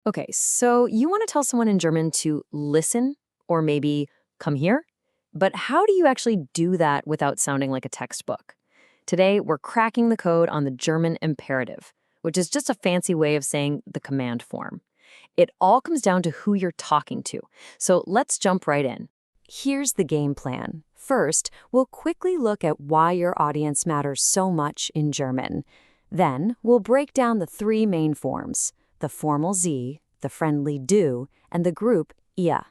Okay, so you want to tell someone in German to listen or maybe come here? But how do you actually do that without sounding like a textbook? Today, we're cracking the code on the German imperative, which is just a fancy way of saying the command form. It all comes down to who you're talking to. So let's jump right in. Here's the game plan. First, we'll quickly look at why your audience matters so much in German. Then, we'll break down the three main forms: the formal Sie, the friendly Du, and the group Ihr.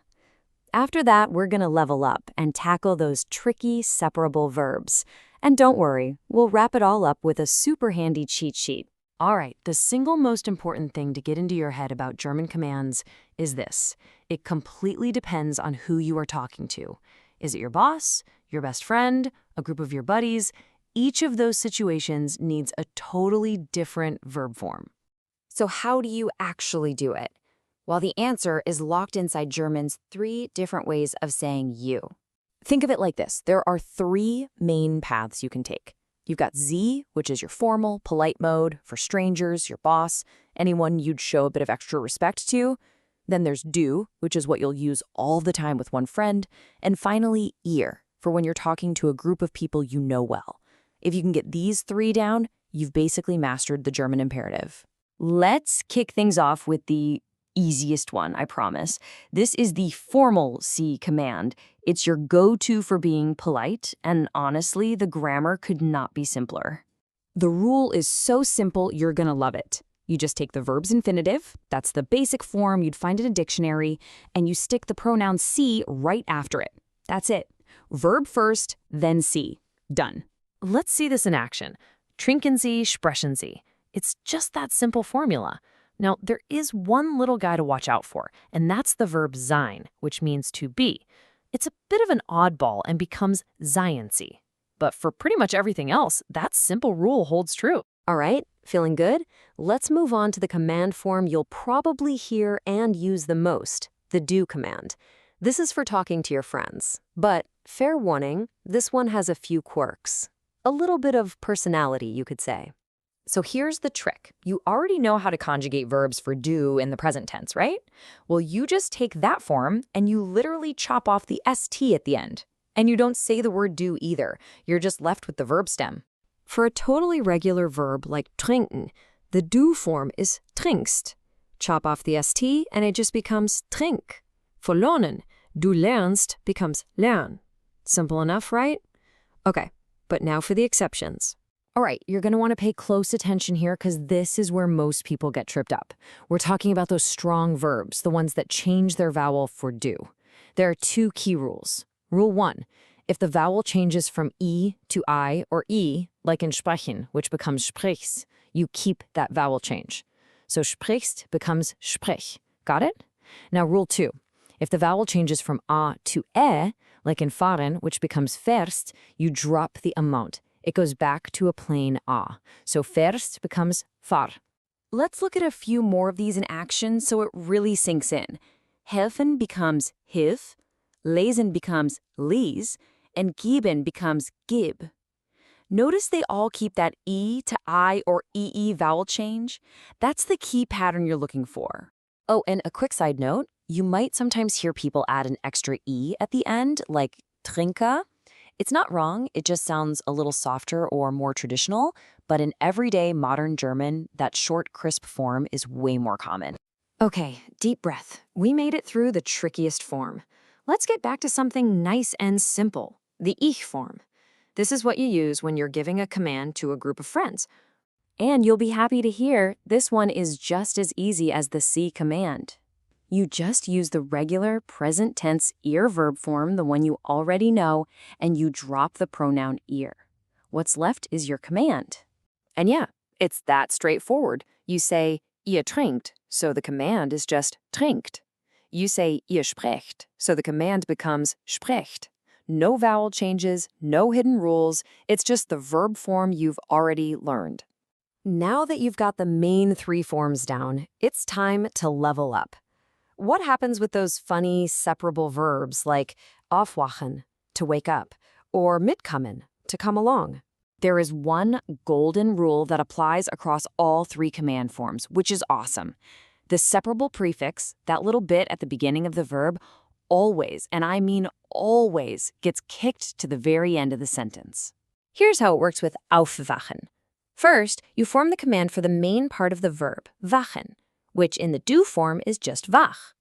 After that, we're going to level up and tackle those tricky separable verbs. And don't worry, we'll wrap it all up with a super handy cheat sheet. All right, the single most important thing to get into your head about German commands is this. It completely depends on who you are talking to. Is it your boss, your best friend, a group of your buddies? Each of those situations needs a totally different verb form. So how do you actually do it? Well, the answer is locked inside German's three different ways of saying you. Think of it like this. There are three main paths you can take. You've got Sie, which is your formal, polite mode for strangers, your boss, anyone you'd show a bit of extra respect to. Then there's Du, which is what you'll use all the time with one friend. And finally, Ihr, for when you're talking to a group of people you know well. If you can get these three down, you've basically mastered the German imperative. Let's kick things off with the easiest one, I promise. This is the formal Sie command. It's your go-to for being polite, and honestly, the grammar could not be simpler. The rule is so simple, you're gonna love it. You just take the verb's infinitive, that's the basic form you'd find in a dictionary, and you stick the pronoun Sie right after it. That's it. Verb first, then Sie. Done. Let's see this in action. Trinken Sie, Sprechen Sie. It's just that simple formula. Now, there is one little guy to watch out for, and that's the verb sein, which means to be. It's a bit of an oddball and becomes Seien Sie. But for pretty much everything else, that simple rule holds true. All right, feeling good? Let's move on to the command form you'll probably hear and use the most, the do command. This is for talking to your friends. But, fair warning, this one has a few quirks. A little bit of personality, you could say. So here's the trick. You already know how to conjugate verbs for do in the present tense, right? Well, you just take that form and you literally chop off the st at the end. And you don't say the word do either. You're just left with the verb stem. For a totally regular verb like trinken, the do form is trinkst. Chop off the st and it just becomes trink. For lernen, du lernst becomes lern. Simple enough, right? Okay, but now for the exceptions. All right, you're going to want to pay close attention here because this is where most people get tripped up. We're talking about those strong verbs, the ones that change their vowel for do. There are two key rules. Rule 1, if the vowel changes from E to I or E, like in sprechen, which becomes sprichs, you keep that vowel change. So sprichst becomes sprich. Got it? Now rule 2, if the vowel changes from A to E, like in fahren, which becomes fährst, you drop the amount. It goes back to a plain A. So fährst becomes fahr. Let's look at a few more of these in action so it really sinks in. Helfen becomes hilf, lesen becomes lies, and geben becomes gib. Notice they all keep that E to I or EE vowel change. That's the key pattern you're looking for. Oh, and a quick side note, you might sometimes hear people add an extra E at the end, like trinken. It's not wrong, it just sounds a little softer or more traditional, but in everyday modern German, that short, crisp form is way more common. Okay, deep breath. We made it through the trickiest form. Let's get back to something nice and simple, the Ich form. This is what you use when you're giving a command to a group of friends. And you'll be happy to hear this one is just as easy as the Sie command. You just use the regular present tense ihr verb form, the one you already know, and you drop the pronoun ihr. What's left is your command. And yeah, it's that straightforward. You say ihr trinkt, so the command is just trinkt. You say ihr sprecht, so the command becomes sprecht. No vowel changes, no hidden rules. It's just the verb form you've already learned. Now that you've got the main three forms down, it's time to level up. What happens with those funny, separable verbs like aufwachen, to wake up, or mitkommen, to come along? There is one golden rule that applies across all three command forms, which is awesome. The separable prefix, that little bit at the beginning of the verb, always, and I mean always, gets kicked to the very end of the sentence. Here's how it works with aufwachen. First, you form the command for the main part of the verb, wachen, which in the do form is just wach.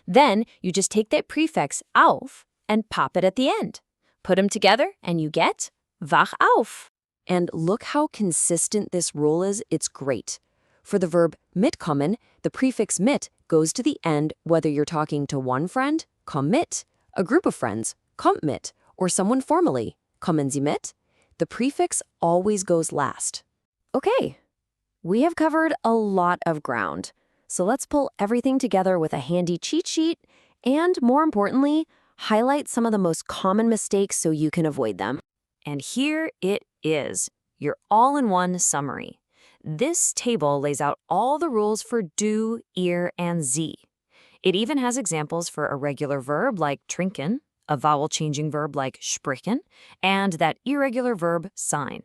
Then you just take that prefix auf and pop it at the end. Put them together and you get wach auf. And look how consistent this rule is, it's great. For the verb mitkommen, the prefix mit goes to the end whether you're talking to one friend, komm mit, a group of friends, kommt mit, or someone formally, kommen Sie mit. The prefix always goes last. Okay, we have covered a lot of ground. So let's pull everything together with a handy cheat sheet and, more importantly, highlight some of the most common mistakes so you can avoid them. And here it is, your all-in-one summary. This table lays out all the rules for do, ir, and sie. It even has examples for a regular verb like trinken, a vowel-changing verb like sprechen, and that irregular verb sein.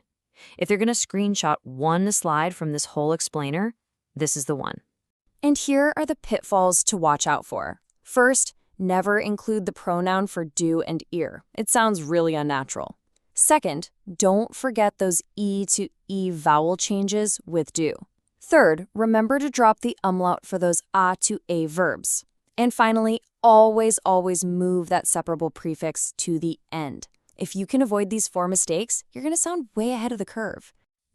If you're going to screenshot one slide from this whole explainer, this is the one. And here are the pitfalls to watch out for. First, never include the pronoun for do and ir. It sounds really unnatural. Second, don't forget those E to E vowel changes with do. Third, remember to drop the umlaut for those a to a verbs. And finally, always move that separable prefix to the end. If you can avoid these 4 mistakes, you're going to sound way ahead of the curve.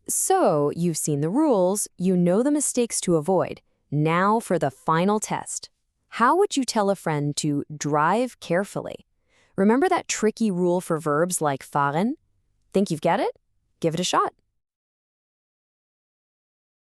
So, you've seen the rules, you know the mistakes to avoid. Now for the final test. How would you tell a friend to drive carefully? Remember that tricky rule for verbs like fahren? Think you've got it? Give it a shot.